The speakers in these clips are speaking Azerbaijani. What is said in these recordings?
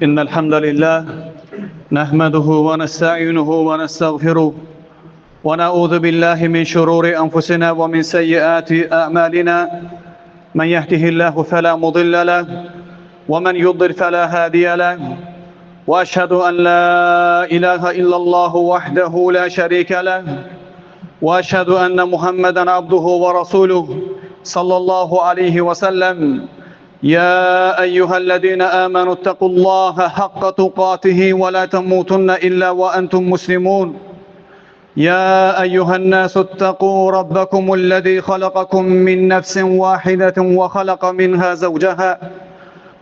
إن الحمد لله نحمده ونستعينه ونستغفره ونعوذ بالله من شرور أنفسنا ومن سيئات أعمالنا. من يهده الله فلا مضل له ومن يضلل فلا هادي له، وأشهد أن لا إله إلا الله وحده لا شريك له، وأشهد أن محمدا عبده ورسوله صلى الله عليه وسلم. يا أيها الذين آمنوا اتقوا الله حق تقاته ولا تموتن إلا وأنتم مسلمون. يا أيها الناس اتقوا ربكم الذي خلقكم من نفس واحدة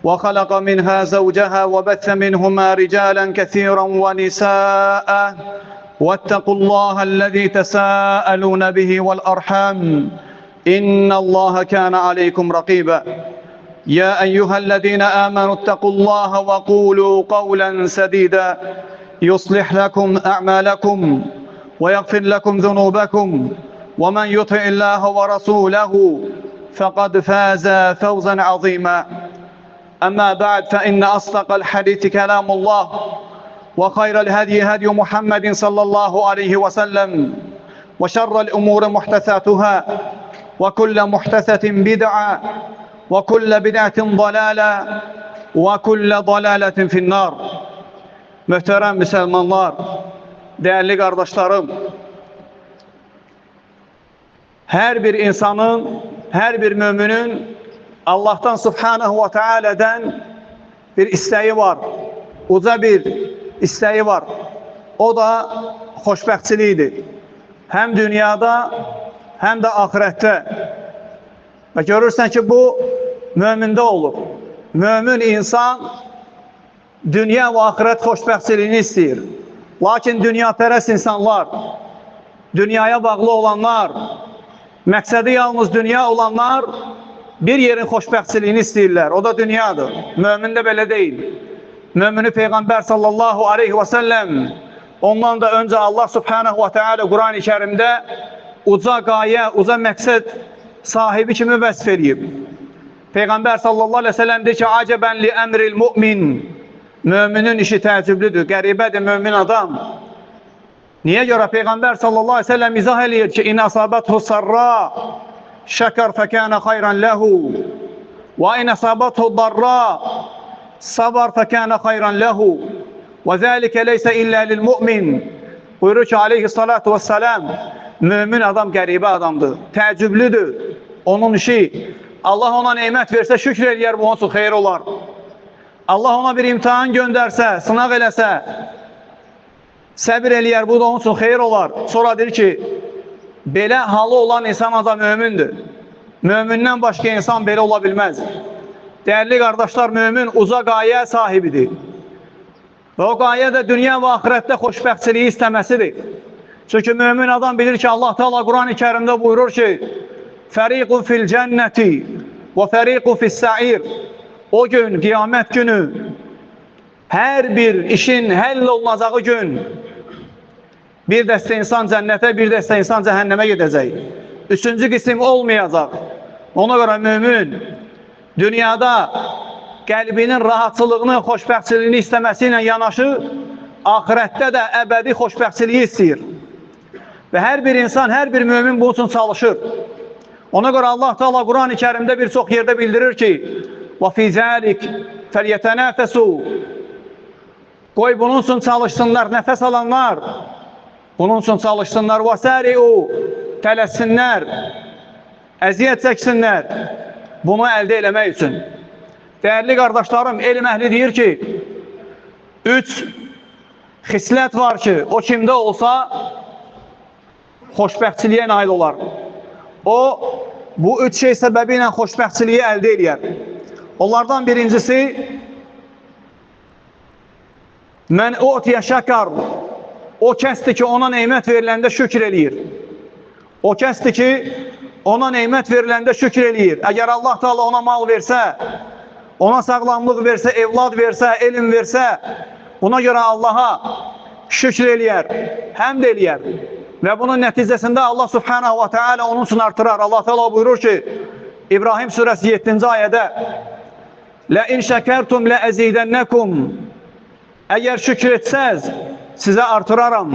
وخلق منها زوجها وبث منهما رجالا كثيرا ونساء، واتقوا الله الذي تساءلون به والأرحام إن الله كان عليكم رقيبا. يا أيها الذين آمنوا اتقوا الله وقولوا قولا سديدا يصلح لكم أعمالكم ويغفر لكم ذنوبكم، ومن يطع الله ورسوله فقد فاز فوزا عظيما. أما بعد، فإن أصدق الحديث كلام الله، وخير الهدي هدي محمد صلى الله عليه وسلم، وشر الأمور محدثاتها، وكل محدثة بدعة، وكل بدعة ضلالة، وكل ضلالة في النار. Möhtərəm müsəlmanlar, değerli kardeşlerim, her bir insanın, her bir müminin Allah'tan Subhanahu ve Teala'dan bir isteği var, uca bir isteği var. O da xoşbəxtçiliğidir. Hem dünyada hem de ahirette. Ve görürsen ki bu müminde olur. Mümin insan dünya ve ahiret xoşbəxtçiliğini istəyir. Lakin dünyapərəst insanlar, dünyaya bağlı olanlar, məqsədi yalnız dünya olanlar bir yerin xoşbəxtçiliyini istəyirlər. O da dünyadır. Mümində belə deyil. Mümini Peyğəmbər sallallahu aleyhi ve sellem, ondan da önce Allah subhanahu ve teala Kur'an-ı Kerim'de uca gaye, uca məqsəd sahibi kimi vəsf edib. Peyğəmbər sallallahu aleyhi ve sellem deyir ki, acəbən li əmril mümin. Müminin işi təəccüblüdür, qəribədir mümin adam. Niyə görə? Peyğəmbər sallallahu aleyhi ve sellem izah eləyir ki, in asabəthu sarra şəkər fəkənə xayran ləhu və in asabəthu darra sabar fəkənə xayran ləhu və zəlikə leysə illə lil mümin. Buyurur ki, aleyhissalatu vesselam, mümin adam qəribə adamdır, təəccüblüdür. Onun işi, Allah ona neymət versə şükür eləyər, bu onun üçün xeyir olar. Allah ona bir imtihan göndərsə, sınaq eləsə, səbir eləyər, bu da onun üçün xeyir olar. Sonra deyir ki, belə halı olan insan adam mümindir. Mümindən başqa insan belə ola bilməz. Değerli kardeşler, mümin uca qayə sahibidir. Və o qayə də dünya və ahirətdə xoşbəxtçiliyi istəməsidir. Çünkü mümin adam bilir ki, Allah Teala Kur'an-ı Kerim'de buyurur ki, fəriqun fil cənnəti və fəriqun fis sa'ir. O gün, kıyamet günü, her bir işin həll olunacağı gün, bir dəstə insan cənnətə, bir dəstə insan cəhənnəmə gedəcək. Üçüncü qism olmayacaq. Ona göre mümin, dünyada qəlbinin rahatçılığını, xoşbəxtçiliyini istəməsiyle yanaşı, ahirette de əbədi xoşbəxtçiliyi istəyir. Ve her bir insan, her bir mümin bunun için çalışır. Ona göre Allah Teala Kur'an-ı Kerim'de birçok yerde bildirir ki, وَفِي ذَٰلِكَ فَلْيَتَنَافَسُوا. Koy bunun için çalışsınlar, nefes alanlar. Bunun için çalışsınlar. وَسَارِعُوا. Tələssinlər, əziyyət çəksinlər. Bunu əldə eləmək üçün. Değerli kardeşlerim, elm əhli deyir ki, 3 xislət var ki, o kimdə olsa xoşbəxtçiliyə nail olar. O, bu 3 şey səbəbi ilə xoşbəxtçiliyi əldə eləyər. Onlardan birincisi, mən utiyə şəkər. O kəsdir ki, ona neymət veriləndə şükür eləyir. O kəsdir ki, ona neymət veriləndə şükür eləyir. Əgər Allah Teala ona mal versə, ona sağlamlıq versə, evlad versə, elm versə, buna görə Allaha şükür eləyər, həmd eləyər. Ve bunun neticesinde Allah Subhanahu ve Teala onun için artırar. Allah Teala buyurur ki, İbrahim suresi 7. ayette, لَاِنْ شَكَرْتُمْ لَاَزِيدَنَّكُمْ Əgər şükür etsəz, sizə artıraram.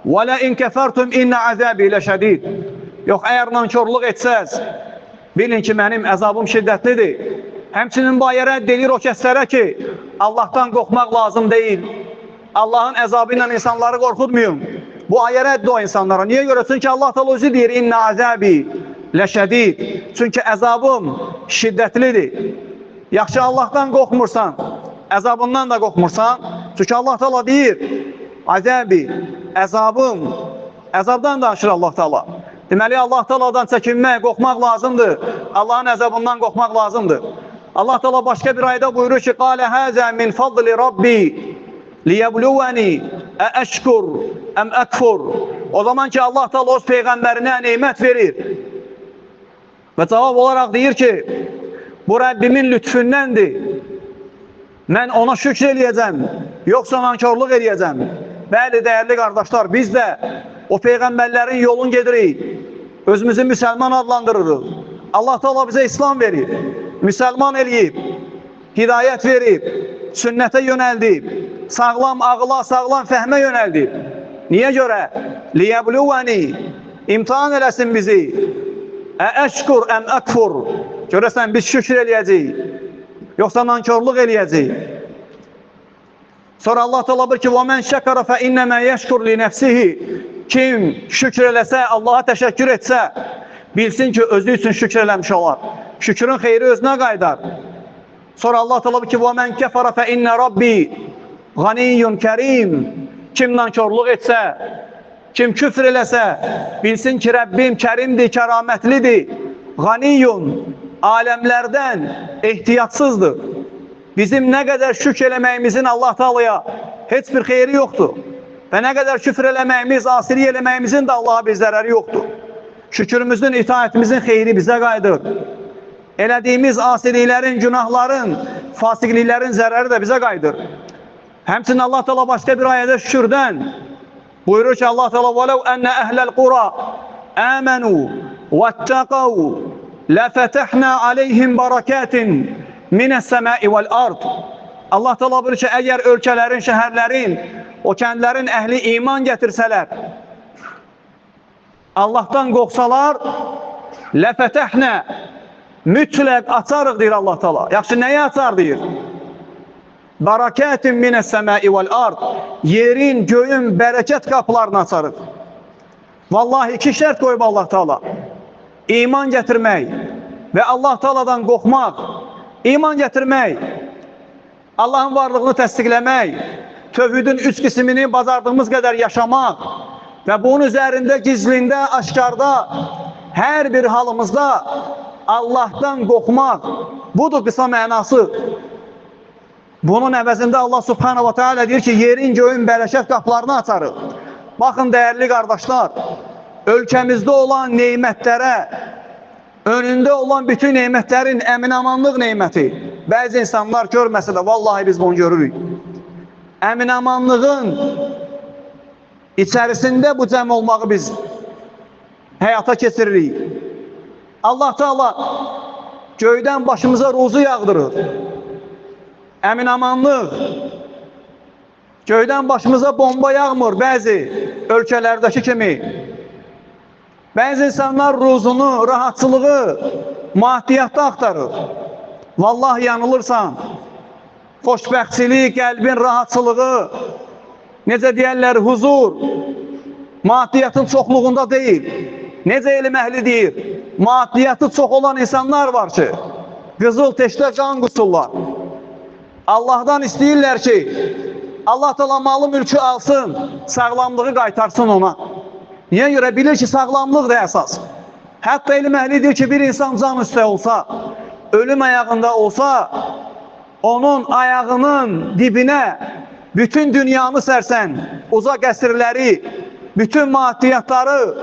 Və lə in kəfərtum innə əzəbi ləşədid. Yox, əgər nankörlük etsəz, bilin ki, mənim əzabım şiddətlidir. Həmçinin bu ayə rədd edir o kəslərə ki, Allahdan qorxmaq lazım deyil. Allahın əzabı ilə insanları qorxutmayın. Bu ayə rədd o insanlara. Niyə görə? Çünki Allah da özü deyir, innə əzəbi ləşədid. Çünki əzabım şiddətlidir. Yaxşı, Allahdan qorxmursan, əzabından da qorxmursan. Çünki Allah da deyir, əzəbi, əzabım, əzabdan danışır Allah da. Deməli, Allah Taala'dan çəkinmək, qorxmaq lazımdır. Allahın əzabından qorxmaq lazımdır. Allah Taala başqa bir ayədə buyurur ki, qalə həzə min fadli Rabbi liyəbluvəni əşkur əm əkfur. O zaman ki, Allah Taala öz peyğəmbərinə nemət verir. Və cavab olaraq deyir ki, bu Rəbbimin lütfündəndir. Mən ona şükür eləyəcəm, yoxsa nankörlük eləyəcəm. Bəli, dəyərli qardaşlar, biz də o peyğəmbərlərin yolunu gedirik. Özümüzü müsəlman adlandırırıq. Allah Taala bizə İslam verir, müsəlman eləyib, hidayət verib, sünnətə yönəldib, sağlam ağla, sağlam fəhmə yönəldib. Niyə görə? Liyəbluvəni, imtihan eləsin bizi. Əşkur əm əkfur. Görəsən, biz şükür eləyəcəyik, yoxsa nankörlük eləyəcəyik. Sonra Allah Taala buyurur ki, وَمَنْ شَكَرَ فَإِنَّمَا يَشْكُرْ لِنَفْسِهِ. Kim şükür eləsə, Allaha təşəkkür etsə, bilsin ki, özü üçün şükür eləmiş olar. Şükrün xeyri özünə qaydar. Sonra Allah Taala buyurur ki, وَمَنْ كَفَرَ فَإِنَّ رَبِّي غَنِيٌّ كَرِيمٌ. Kim nankörlük etsə, kim küfr eləsə, bilsin ki, Rəbbim kərimdir, kəramətlidir. Ğaniyyun, aləmlərdən ehtiyatsızdır. Bizim nə qədər şükür eləməyimizin Allah Taala'ya heç bir xeyri yoxdur. Və nə qədər küfr eləməyimiz, asilik eləməyimizin də Allaha bir zərəri yoxdur. Şükürümüzün, itaətimizin xeyri bizə qayıdır. Elədiyimiz asiliklərin, günahların, fasiqliklərin zərəri də bizə qayıdır. Həmçinin Allah Taala başqa bir ayədə şükürdən buyurur ki, Allah Taala وَلَوْ أَنَّ أَهْلَ الْقُرَى آمَنُوا وَاتَّقَوْا لَفَتَحْنَا عَلَيْهِمْ بَرَكَاتٍ مِنَ السَّمَاءِ وَالْأَرْضِ. Allah Taala buyurur ki, əgər ölkələrin, şəhərlərin, o kəndlərin əhli iman gətirsələr, Allahdan qorxsalar, ləfətəhnə, mütləq açarıq deyir Allah Taala. Yaxşı, nəyə açar deyir? Barakətin minəs-səmai vəl-ard. Yerin, göyün bərəkət qapılarını açarıq. Vallahi iki şərt qoyub Allah Taala. İman gətirmək və Allah Taala'dan qorxmaq. İman gətirmək, Allahın varlığını təsdiqləmək, tövhidin üç qismini bacardığımız qədər yaşamaq və bunun üzərində, gizlində, aşkarda, hər bir halımızda Allahdan qorxmaq. Budur qısa mənası. Bunun əvəzində Allah Subhanahu wa Ta'ala deyir ki, yerin, göyün bərəkət qapılarını açarıq. Baxın, dəyərli qardaşlar, ölkəmizdə olan neymətlərə, önündə olan bütün neymətlərin əminamanlıq neyməti. Bəzi insanlar görməsə də, vallahi biz bunu görürük. Əminamanlığın içərisində bu cəm olmağı biz həyata keçiririk. Allah Teala göydən başımıza ruzu yağdırır. Əminamanlıq. Göydən başımıza bomba yağmır bəzi ölkələrdəki kimi. Bəzi insanlar ruzunu, rahatçılığı maddiyyatda axtarır. Vallahi yanılırsan. Xoşbəxtçilik, qəlbin rahatçılığı, necə deyərlər, huzur, maddiyyatın çoxluğunda deyil. Necə elm əhli deyir, maddiyyatı çox olan insanlar var ki, qızıl teşdə can qusurlar. Allahdan istəyirlər ki, Allah Teala malı mülkü alsın, sağlamlığı qaytarsın ona. Niyə görə? Bilir ki, sağlamlıq da əsas. Hətta elm əhli deyir ki, bir insan can üstə olsa, ölüm ayağında olsa, onun ayağının dibinə bütün dünyanı sərsən, uzaq əsrləri, bütün maddiyyatları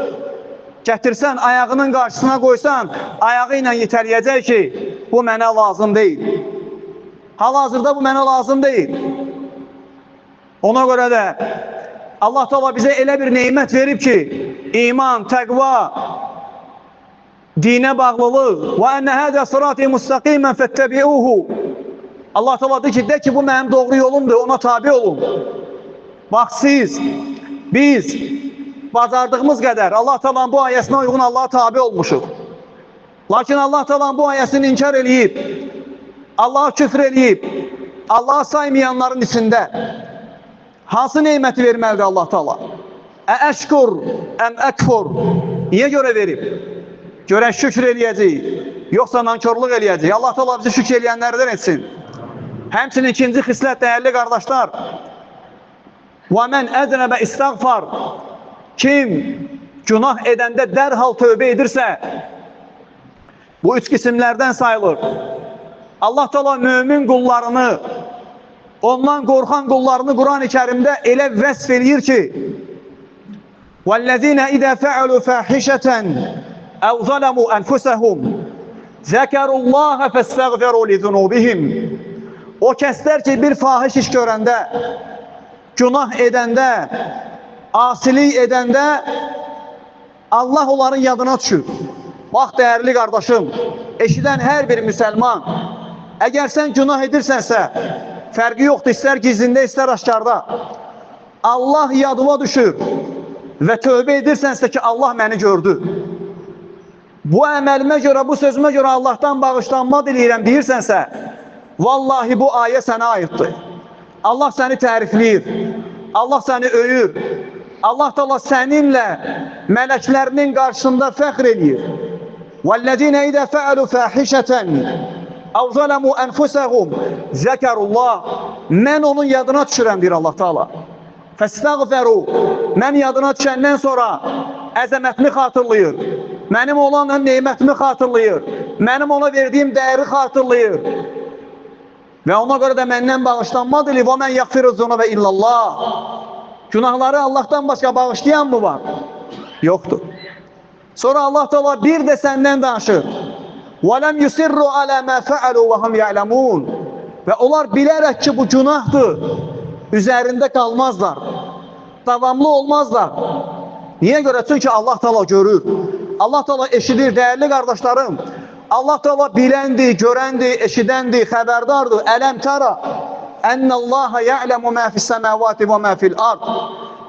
gətirsən, ayağının qarşısına qoysan, ayağı ilə yetələyəcək ki, bu mənə lazım deyil. Hal-hazırda bu mənə lazım deyil. Ona görə də Allah Teala bizə elə bir neymət verib ki, iman, təqva, dinə bağlılıq və ənə hədə sırati müstəqimən fəttəbiuhu. Allah Teala deyir ki, de ki bu mənim doğru yolumdur, ona tabi olun. Bax biz bacardığımız qədər Allah Teala'nın bu ayəsinə uyğun Allah'a tabi olmuşuq. Lakin Allah Teala'nın bu ayəsini inkar eləyib, Allah'a küfr eləyib, Allah'a saymayanların içində hansı neyməti verməlidir Allah Teala? Əşkur, əm əkfur. Niyə görə verib? Görən şükür eləyəcək, yoxsa nankörlük eləyəcək. Allah Teala bizi şükür eləyənlərdən etsin. Həmçinin ikinci xislət, dəyərli qardaşlar, وَمَنْ əzrəbə istəğfar. Kim günah edəndə dərhal tövbə edirsə, bu üç qisimlərdən sayılır. Allah Teala mömin qullarını, ondan qorxan qullarını Quran-ı Kərimdə elə vəsf eləyir ki, وَالَّذِينَ إِذَا فَعَلُوا فَاحِشَةً أَوْ ظَلَمُوا أَنْفُسَهُمْ ذَكَرُوا اللّٰهَ فَاسْتَغْفَرُوا لِذُنُوبِهِمْ. O kəslər ki, bir fahiş iş görəndə, günah edəndə, asilik edəndə Allah onların yadına düşür. Bax, dəyərli qardaşım, eşidən hər bir müsəlman, əgər sən günah edirsənsə, fərqi yoxdur, istər gizlində, istər aşkarda, Allah yadıma düşür və tövbə edirsənsə ki, Allah məni gördü. Bu əməlimə görə, bu sözümə görə Allahdan bağışlanma diləyirəm deyirsənsə, vallahi bu ayə sənə aiddir. Allah səni tərifləyir, Allah səni öyür, Allah da səninlə mələklərinin qarşısında fəxr edir. وَالَّذِينَ إِذَا فَعَلُوا فَاحِشَةً أَوْ ظَلَمُوا أَنْفُسَهُمْ ذَكَرُوا اللّٰهِ. Mən onun yadına düşürəm, deyir Allah Teala. فَاسْتَغْفَرُوا. Mən yadına düşəndən sonra əzəmətini xatırlayır, mənim olan neymətimi xatırlayır, mənim ona verdiyim dəyəri xatırlayır. Və ona görə də məndən bağışlanma dilib, o mən yəqfiru zunubə illallah. Günahları Allah'tan başqa bağışlayan mı var? Yoxdur. Sonra Allah Teala bir də səndən danışır. وَلَمْ يُسِرُّوا عَلَى مَا فَعَلُوا وَهُمْ يَعْلَمُونَ. Və onlar bilərək ki, bu günahdır, üzərində qalmazlar, davamlı olmazlar. Niyə görə? Çünki Allah Teala görür, Allah Teala eşidir, dəyərli qardaşlarım. Allah Teala biləndir, görəndir, eşidəndir, xəbərdardır. Ələm təra ənəllaha ya'lemu ma fis-semavati və ma fil-ard.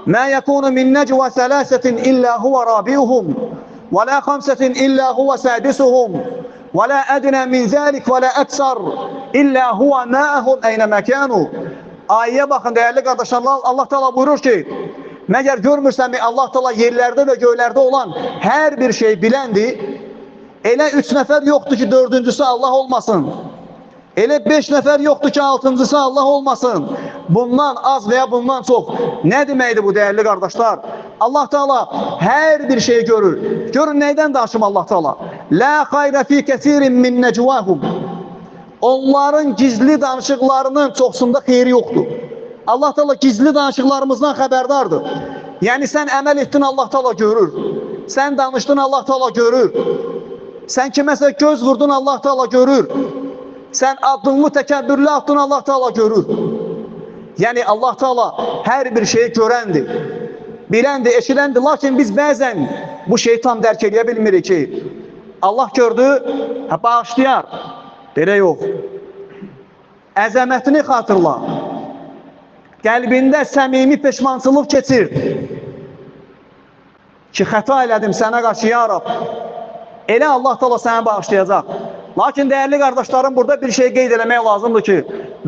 Ma yakunu min necva thalathatin illa huwa rabi'uhum və la khamsatin illa huwa sadisuhum və la adna min zalik və la aksar illa huwa ma'ahum aynama kanu. Ayəyə baxın, dəyərli qardaşlar, Allah Teala buyurur ki, məgər görmürsənmi Allah Teala yerlərdə və göylərdə olan hər bir şey biləndir. Elə 3 nəfər yoxdur ki, 4-cüsü Allah olmasın. Elə 5 nəfər yoxdur ki, 6-cısı Allah olmasın. Bundan az və ya bundan çox. Nə deməkdir bu, dəyərli qardaşlar? Allah Teala hər bir şeyi görür. Görün, neydən danışım Allah Teala? La xayrə fi kəsirin min necvahum. Onların gizli danışıqlarının çoxsunda xeyri yoxdur. Allah Teala gizli danışıqlarımızdan xəbərdardır. Yəni sən əməl etdin, Allah Teala görür. Sən danışdın, Allah Teala görür. Sən kiməsə göz vurdun, Allah Teala görür. Sən addımlı təkəbbürlü atdın, Allah Teala görür. Yəni Allah Teala hər bir şeyi görəndir, biləndir, eşidəndir. Lakin biz bəzən bu şeyi tam dərk edə bilmirik ki, Allah gördü, bağışlayar. Belə yox. Əzəmətini xatırla. Qəlbində səmimi peşmançılıq keçir. Ki, xəta elədim sənə qarşı, ya Rab. Elə Allah Teala səni bağışlayacaq. Lakin dəyərli qardaşlarım, burada bir şey qeyd eləmək lazımdır ki,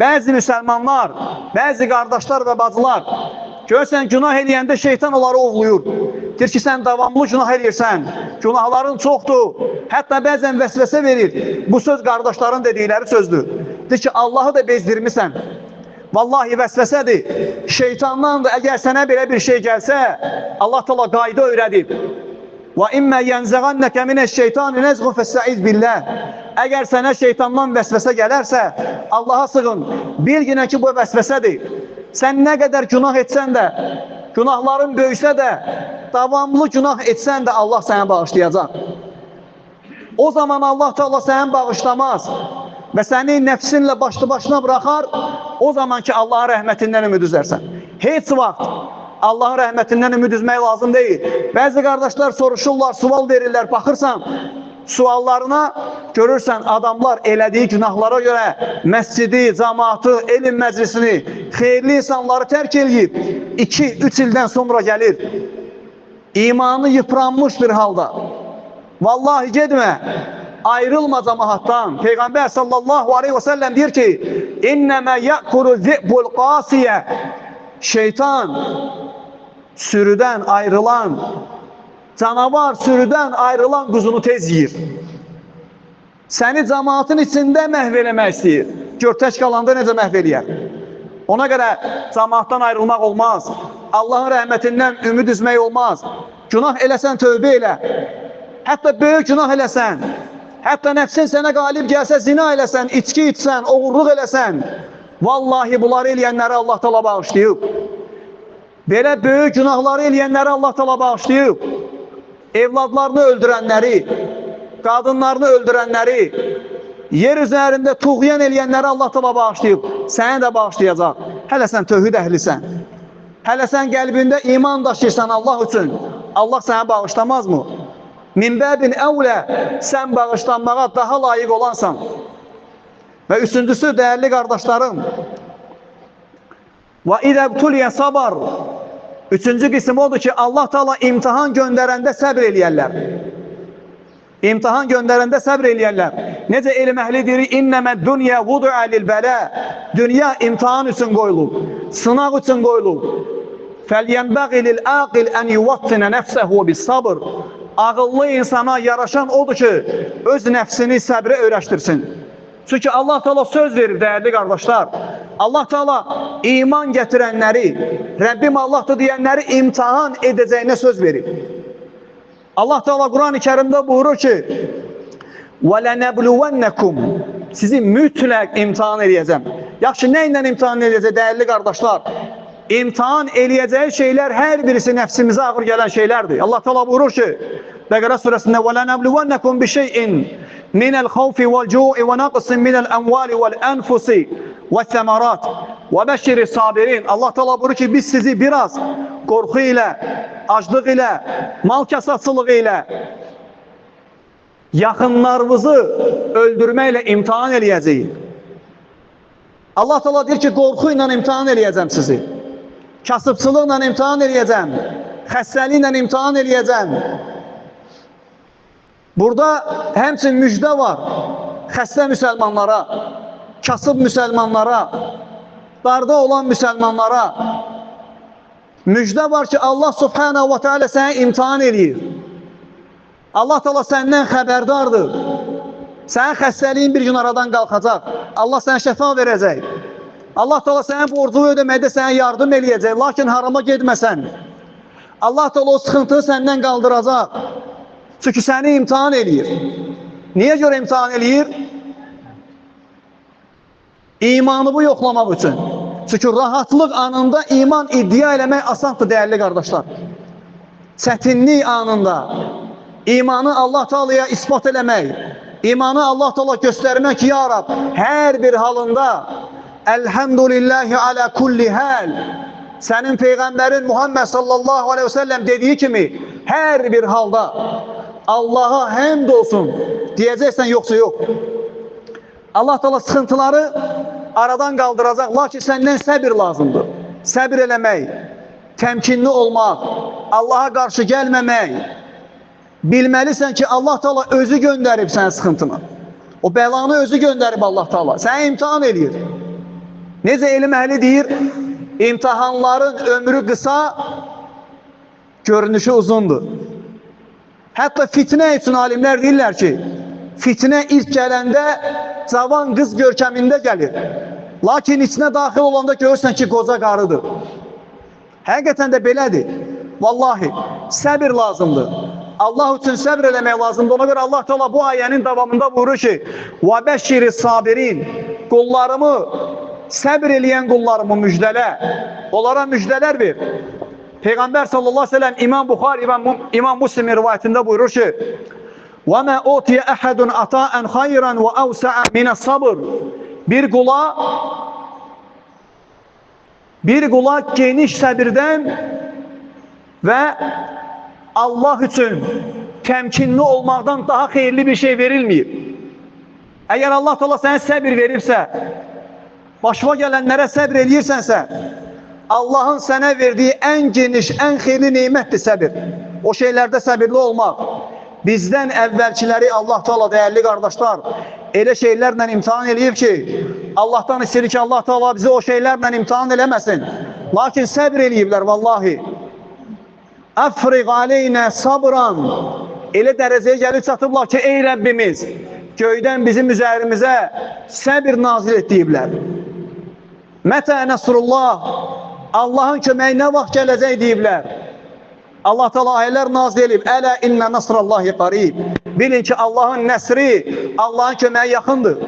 bəzi müsəlmanlar, bəzi qardaşlar və bacılar, görsən günah eləyəndə şeytan onları ovluyur. Deyir ki, sən davamlı günah eləyirsən, günahların çoxdur, hətta bəzən vəsvəsə verir. Bu söz qardaşların dedikləri sözdür. Deyir ki, Allahı da bezdirmirsən. Vallahi vəsvəsədir, şeytandandır. Əgər sənə belə bir şey gəlsə, Allah Teala qayda öyrədib. Və immə yənzəğənnəkə minəş-şeytani nəzğun fəstəiz billah. Əgər sənə şeytandan vəsvəsə gələrsə, Allaha sığın. Bil günə ki, bu vəsvəsədir. Sən nə qədər günah etsən də, günahların böyüsə də, davamlı günah etsən də Allah səni bağışlayacaq. O zaman Allah Teala səni bağışlamaz və səni nəfsinlə başlı başına bıraxar. O zaman ki, Allahın rəhmətindən ümid üzərsən. Heç vaxt Allahın rəhmətindən ümid üzmək lazım deyil. Bəzi qardaşlar soruşurlar, sual verirlər, baxırsan, suallarına görürsən adamlar elədiyi günahlara görə məscidi, cəmaatı, elm məclisini, xeyirli insanları tərk eləyib 2-3 ildən sonra gəlir. İmanı yıpranmış bir halda. Vallahi getmə, ayrılma cəmaatdan. Peyğəmbər sallallahu aleyhi və səlləm deyir ki, İnnəmə yəquru zi'bul qasiyə. Şeytan sürüdən ayrılan, canavar sürüdən ayrılan quzunu tez yiyir. Səni cəmaatın içində məhv eləmək istəyir. Gör tək qalanda necə məhv eləyər. Ona görə cəmaatdan ayrılmaq olmaz. Allahın rəhmətindən ümid üzmək olmaz. Günah eləsən tövbə elə. Hətta böyük günah eləsən, hətta nəfsin sənə qalib gəlsə, zina eləsən, içki içsən, oğurluq eləsən, vallahi bunları eləyənləri Allah təala bağışlayıb. Belə böyük günahları eləyənləri Allah təala bağışlayıb. Evladlarını öldürənləri, qadınlarını öldürənləri, yer üzərində tuğyan eləyənləri Allah təala bağışlayıb. Səni də bağışlayacaq. Hələ sən tövhid əhlisən. Hələ sən qəlbində iman daşıyırsan Allah üçün. Allah səni bağışlamazmı? Min bəbin əvlə, sən bağışlanmağa daha layiq olansan. Və üçüncüsü, dəyərli qardaşlarım, və idə btuliyə sabar. Üçüncü qism odur ki, Allah Teala imtihan göndərəndə səbr eləyərlər. İmtihan göndərəndə səbr eləyərlər. Necə elm əhli deyir, İnnəmə dünya vudu'a lil bələ. Dünya imtihan üçün qoyulub, sınaq üçün qoyulub. Fəlyənbəği lil aqil ən yuvattinə nəfsəhu bis sabr. Ağıllı insana yaraşan odur ki, öz nəfsini səbrə öyrəşdirsin. Çünki Allah Teala söz verir, dəyərli qardaşlar. Allah Teala iman gətirənləri, Rəbbim Allahdır deyənləri imtihan edəcəyinə söz verir. Allah Teala Quran-ı Kərimdə buyurur ki, وَلَنَبْلُوَنَّكُمْ Sizi mütləq imtihan edəcəm. Yaxşı, nə ilə imtihan edəcək, dəyərli qardaşlar? İmtihan eləyəcəyi şeylər hər birisi nəfsimizə ağır gələn şeylərdir. Allah Teala buyurur ki, Bəqərə surəsində وَلَنَبْلُوَنَّكُمْ بِشَيْءٍ مِنَ الْخَوْفِ وَالْجُوعِ وَنَقْصٍ مِنَ الْأَمْوَالِ وَالْأَنْفُسِ وَالثَّمَرَاتِ وَبَشِّرِ الصَّابِرِينَ Allah Teala buyurur ki, biz sizi biraz qorxu ilə, aclıq ilə, mal kasatçılığı ilə, yaxınlarınızı öldürməklə imtihan eləyəcəyik. Allah Teala deyir ki, qorxu ilə imtihan eləyəcəm sizi. Kasıbçılıqla imtihan eləyəcəm. Xəstəliklə imtihan eləyəcəm. Burada həmçinin müjdə var. Xəstə müsəlmanlara, kasıb müsəlmanlara, darda olan müsəlmanlara müjdə var ki, Allah subhanahu wa ta'ala səni imtihan eləyir. Allah Teala səndən xəbərdardır. Sənin xəstəliyin bir gün aradan qalxacaq. Allah sənə şəfa verəcək. Allah Teala sənin borcunu ödəməkdə sənə yardım eləyəcək. Lakin harama getməsən, Allah Teala o sıxıntını səndən qaldıracaq. Çünki səni imtihan eləyir. Niyə görə imtihan eləyir? İmanı bu yoxlamaq üçün. Çünki rahatlıq anında iman iddia eləmək asandır, dəyərli qardaşlar. Çətinlik anında imanı Allah Teala'ya ispat eləmək, imanı Allah Teala göstərmək ki, ya Rab, hər bir halında Elhamdülillahi ala kulli hal. Sənin Peyğəmbərin Muhammed sallallahu aleyhi ve sellem dediyi kimi hər bir halda Allah'a həmd olsun deyəcəksən, yoxsa yox. Allah Teala sıxıntıları aradan qaldıracaq, lakin səndən səbir lazımdır. Səbir eləmək, təmkinli olmaq, Allah'a qarşı gəlməmək. Bilməlisən ki, Allah Teala özü göndərib sənin sıxıntını. O bəlanı özü göndərib Allah Teala. Səni imtihan edir. Necə elm əhli deyir, imtihanların ömrü qısa, görünüşü uzundur. Hətta fitnə üçün alimlər deyirlər ki, fitnə ilk gələndə cavan qız görkəmində gəlir. Lakin içinə daxil olanda görürsən ki, qoca qarıdır. Həqiqətən də belədir. Vallahi, səbir lazımdır. Allah üçün səbr eləmək lazımdır. Ona görə Allah Teala bu ayənin davamında buyurur ki, وَبَشِّرِ الصَّابِرِينَ Qullarımı, səbr eləyən qullarımı müjdələ. Onlara müjdələr ver. Peyğəmbər sallallahu aleyhi ve sellem İmam Buxari və İmam Müslim rivayətində buyurur ki, وَمَا أُوْتِيَ أَحَدٌ عَطَاءً خَيْرًا وَأَوْسَعًا مِنَ الصَّبْرِ Bir qula geniş səbirdən və Allah üçün təmkinli olmaqdan daha xeyirli bir şey verilməyib. Əgər Allah Teala sənə səbir verirsə, başına gələnlərə səbir edirsənsə, Allahın sənə verdiyi ən geniş, ən xeyirli neymətdir səbir. O şeylərdə səbirli olmaq. Bizdən əvvəlkiləri Allah Teala, dəyərli qardaşlar, elə şeylərlə imtihan eləyib ki, Allahdan istəyir ki, Allah Teala bizi o şeylərlə imtihan eləməsin. Lakin səbir eləyiblər, vallahi. Əfriq aleynə sabran. Elə dərəcəyə gəlib çatıblar ki, ey Rəbbimiz, göydən bizim üzərimizə səbir nazil et deyiblər. Mətə nəsrullah, Allahın köməyi nə vaxt gələcək deyiblər. Allah Teala ayələr nazil edib, ələ innə nəsrallahi qarib. Bilin ki, Allahın nəsri, Allahın köməyi yaxındır.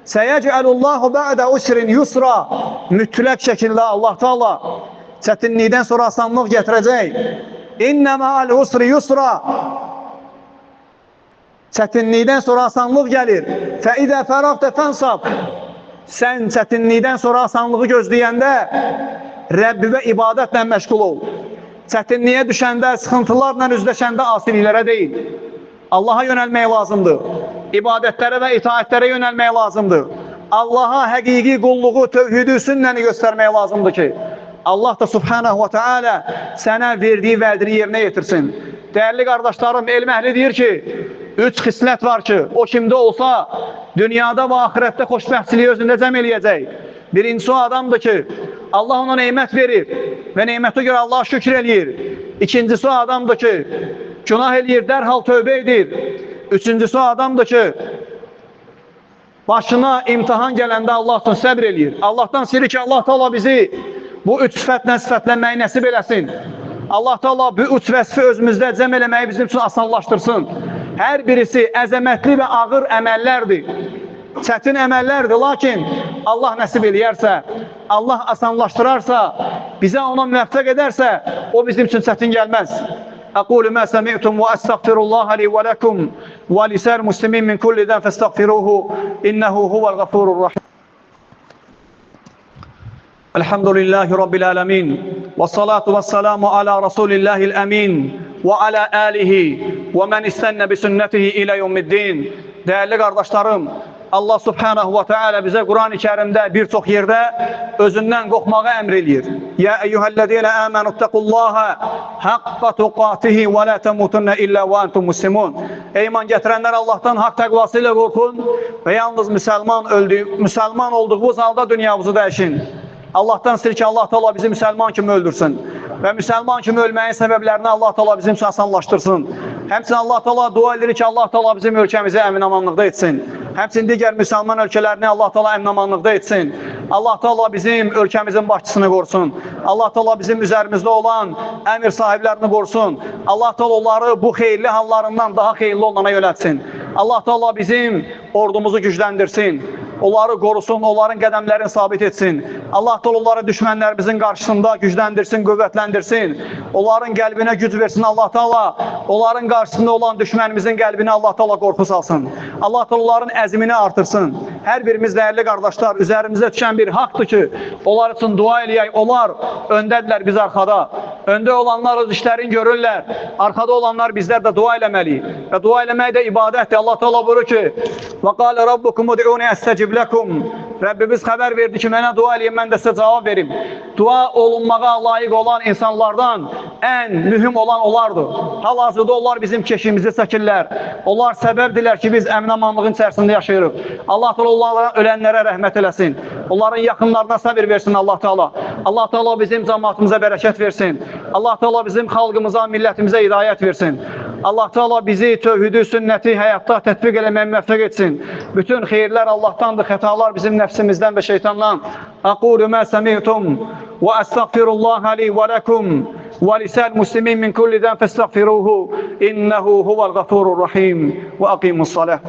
Səyəcəlullahu bə'də usrin yusra. Mütləq şəkildə Allah Teala çətinlikdən sonra asanlıq gətirəcək. İnnə mə'al usri yusra. Çətinlikdən sonra asanlıq gəlir. Fəidə fəraqtə fənsab. Sən çətinlikdən sonra asanlığı gözləyəndə Rəbbivə ibadətlə məşğul ol. Çətinliyə düşəndə, sıxıntılarla üzləşəndə asiliklərə deyil. Allaha yönəlmək lazımdır. İbadətlərə və itaətlərə yönəlmək lazımdır. Allaha həqiqi qulluğu, tövhidi, sünnəni göstərmək lazımdır ki, Allah da subhanahu wa ta'ala sənə verdiyi vədini yerinə yetirsin. Dəyərli qardaşlarım, elm əhli deyir ki, 3 xislət var ki, o kimdə olsa, dünyada və ahirətdə xoşbəxtçiliyi özündə cəm eləyəcək. Birincisi o adamdır ki, Allah ona neymət verir və neymətə görə Allaha şükür eləyir. İkincisi o adamdır ki, günah eləyir, dərhal tövbə edir. Üçüncüsü o adamdır ki, başına imtihan gələndə Allah üçün səbr eləyir. Allahdan istəyir ki, Allah Teala bizi bu 3 sifətlə sifətlənməyi nəsib eləsin. Allah Teala bu 3 vəsfi özümüzdə cəm eləməyi bizim üçün asanlaşdırsın. Hər birisi əzəmətli və ağır əməllərdir. Çətin əməllərdir, lakin Allah nəsib eləyərsə, Allah asanlaşdırarsa, bizə ona müvəffəq edərsə, o bizim üçün çətin gəlməz. Əqulu mə səmi'tum və əstəğfirullaha li və ləkum və lisər muslimin min kulli dən fəstəğfiruhu, innəhu huvəl ğafurur rahim. Elhamdülillahi Rabbil ələmin və salatu və salamu alə Rasulillahil əmin və alə əlihi və mən istənnə bi sünnətihi ilə yevmiddin. Dəyərli qardaşlarım, Allah subhanahu wa ta'ala bizə Quran-ı Kərimdə bir çox yerdə özündən qorxmağı əmr eləyir. Ya eyyuhəllədiylə əmənuttəqullaha haqqa tuqatihi və lə təmutunna illə və antum muslimun. Ey iman gətirənlər, Allahdan haqq təqvası ilə qorxun və yalnız müsəlman olduğunuz halda dünyamızı dəyişin. Allahdan istəyir ki, Allah Teala bizi müsəlman kimi öldürsün və müsəlman kimi ölməyin səbəblərini Allah Teala bizim üçün asanlaşdırsın. Həmçinin Allah Teala dua edir ki, Allah Teala bizim ölkəmizi əmin-amanlıqda etsin. Həmçinin digər müsəlman ölkələrini Allah Teala əmin-amanlıqda etsin. Allah Teala bizim ölkəmizin başçısını qorusun. Allah Teala bizim üzərimizdə olan əmir sahiblərini qorusun. Allah Teala onları bu xeyirli hallarından daha xeyirli olana yönətsin. Allah Teala bizim ordumuzu gücləndirsin. Onları qorusun, onların qədəmlərini sabit etsin. Allah Teala onları düşmənlərimizin qarşısında gücləndirsin, qüvvətləndirsin. Onların qəlbinə güc versin Allah Teala. Onların qarşısında olan düşmənimizin qəlbinə Allah Teala qorxu salsın. Allah Teala onların əzmini artırsın. Hər birimiz dəyərli qardaşlar, üzərimizə düşən bir haqdır ki, onlar üçün dua eləyək. Onlar öndədirlər, biz arxada. Öndə olanlar öz işlərini görürlər. Arxada olanlar bizlər də dua eləməliyik. Və dua eləmək də ibadətdir. Allah Teala buyurur ki, və qalə rabbukum ud'uni əstəcib ləkum. Rəbbimiz xəbər verdi ki, mənə dua eləyin, mən də sizə cavab verim. Dua olunmağa layiq olan insanlardan ən mühüm olan onlardır. Hal-hazırda onlar bizim keşiyimizi çəkirlər. Onlar səbəbdirlər ki, biz əmin-amanlığın içərisində yaşayırıq. Allah Teala onlara, ölənlərə rəhmət eləsin. Onların yaxınlarına səbir versin Allah Teala. Allah Teala bizim cəmaatımıza bərəkət versin. Allah Teala bizim xalqımıza, millətimizə hidayət versin. Allah Teala bizi tövhidi, sünnəti həyatda tətbiq eləməyə müvəffəq etsin. Bütün xeyirlər Allahdandır, xətalar bizim nəfsimizdən və şeytandan. Aqulu mə səmi'tum və əstəğfirullaha li və ləkum və lisəl muslimin min kulli dən fəstəğfiruhu innəhu huvəl ğafurur rahim və aqimus saləh.